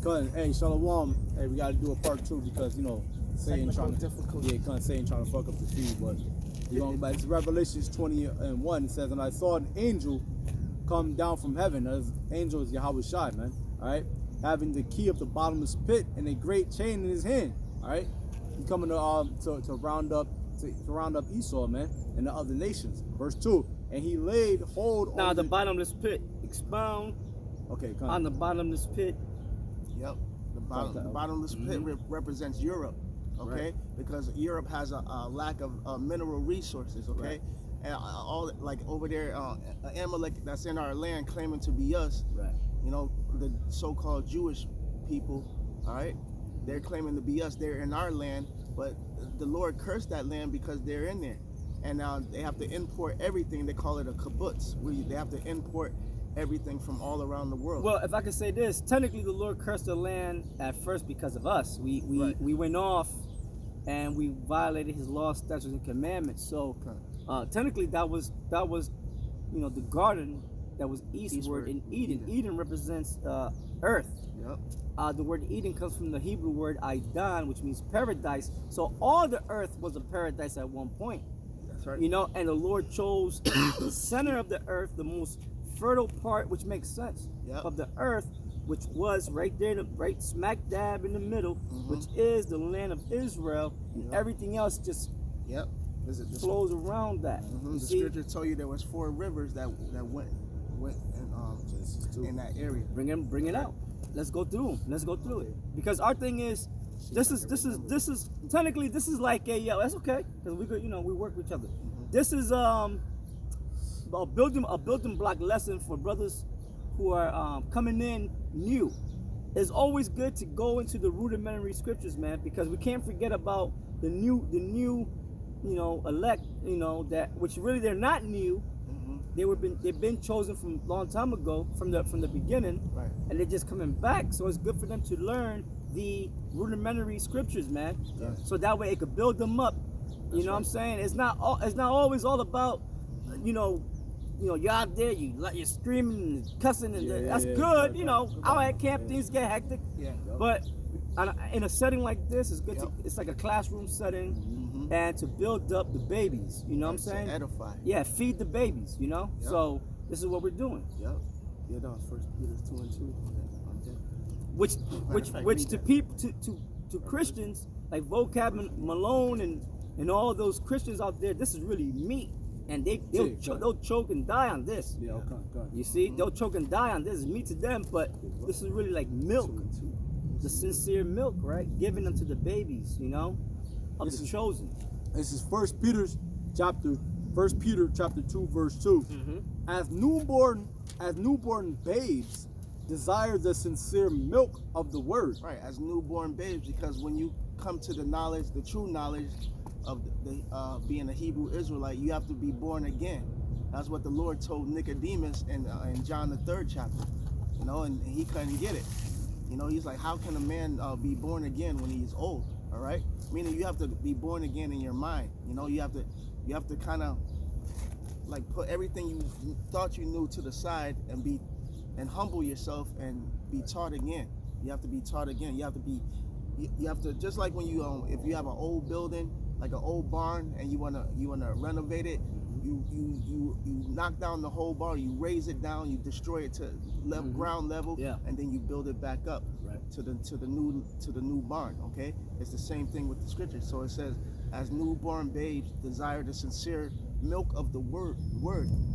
Hey, Shalom. Hey, we got to do a part 2 because, Satan trying to fuck up the feed. But we're going back to Revelations 20:1. It says, and I saw an angel come down from heaven. As angel is Yahweh Shai, man. All right, having the key of the bottomless pit and a great chain in his hand. All right, he coming to round up Esau, man, and the other nations. Verse 2. And he laid hold now on the bottomless pit. Expound on the bottomless pit. Yep. The bottomless pit represents Europe, okay? Right. Because Europe has a lack of mineral resources, okay? Right. And all like over there, Amalek that's in our land claiming to be us, right? The so-called Jewish people, all right? They're claiming to be us. They're in our land, but the Lord cursed that land because they're in there. And now they have to import everything. They call it a kibbutz. They have to import everything from all around the world. Well, if I could say this, technically the Lord cursed the land at first because of us. We went off and we violated his laws, statutes, and commandments. So technically that was the garden that was eastward in Eden. Eden represents earth. Yep. The word Eden comes from the Hebrew word Aidan, which means paradise. So all the earth was a paradise at one point. That's right. And the Lord chose the center of the earth, the most fertile part, which makes sense, of the earth, which was right there, right smack dab in the middle, which is the land of Israel, and everything else just flows around that. The scripture told you there was 4 rivers that went in that area. Bring it out. Let's go through them. Let's go through it, because our thing is, this is technically this is like a that's okay, because we could we work with each other. This is a building block lesson for brothers who are coming in new. It's always good to go into the rudimentary scriptures, man, because we can't forget about the new elect, that which really they're not new. They've been chosen from a long time ago, from the beginning, right. And they're just coming back. So it's good for them to learn the rudimentary scriptures, man. Yeah. So that way it could build them up. You know what I'm saying? It's not always all about you're out there, you're screaming and cussing, and that's good. Out at camp things get hectic. Yeah. But in a setting like this, it's good. It's like a classroom setting. And to build up the babies, you know what I'm saying? To edify. Yeah, feed the babies, So this is what we're doing. Yep. Yeah, that was 1 Peter 2:2. Which to Christians like Vocab and Malone and all those Christians out there, this is really meat, and they'll choke and die on this. Yeah, okay. You see, they'll choke and die on this. It's meat to them, but this is really like milk, the sincere milk, right? Given unto the babies, of the chosen. This is 1 Peter chapter 2 verse 2. As newborn babes desire the sincere milk of the word. Right, as newborn babes, because when you come to the true knowledge of being a Hebrew Israelite, you have to be born again. That's what the Lord told Nicodemus in John the 3rd chapter. And he couldn't get it. He's like, how can a man be born again when he's old? All right, meaning you have to be born again in your mind. You have to kind of like put everything you thought you knew to the side and humble yourself and be taught again. You have to be taught again. You have to just like when if you have an old building, like an old barn, and you wanna renovate it, you knock down the whole barn, you raise it down, you destroy it to ground level, and then you build it back up to the new barn. Okay, it's the same thing with the scripture. So it says, as newborn babes desire the sincere milk of the word.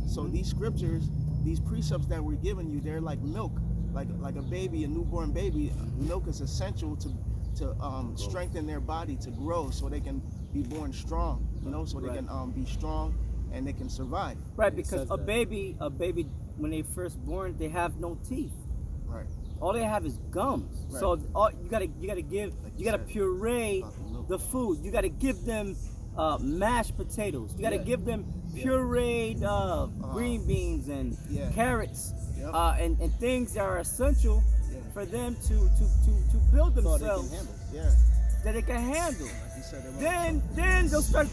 So these scriptures, these precepts that we're giving you, they're like milk, like a baby, a newborn baby. Milk is essential to strengthen their body, to grow, so they can be born strong. So they can be strong and they can survive. Right, because a baby when they first born, they have no teeth. Right. All they have is gums. Right. So you gotta puree the food. You gotta give them mashed potatoes. You gotta give them pureed green beans and carrots and things that are essential for them to build themselves. So that they can handle. Like you said, then they'll start,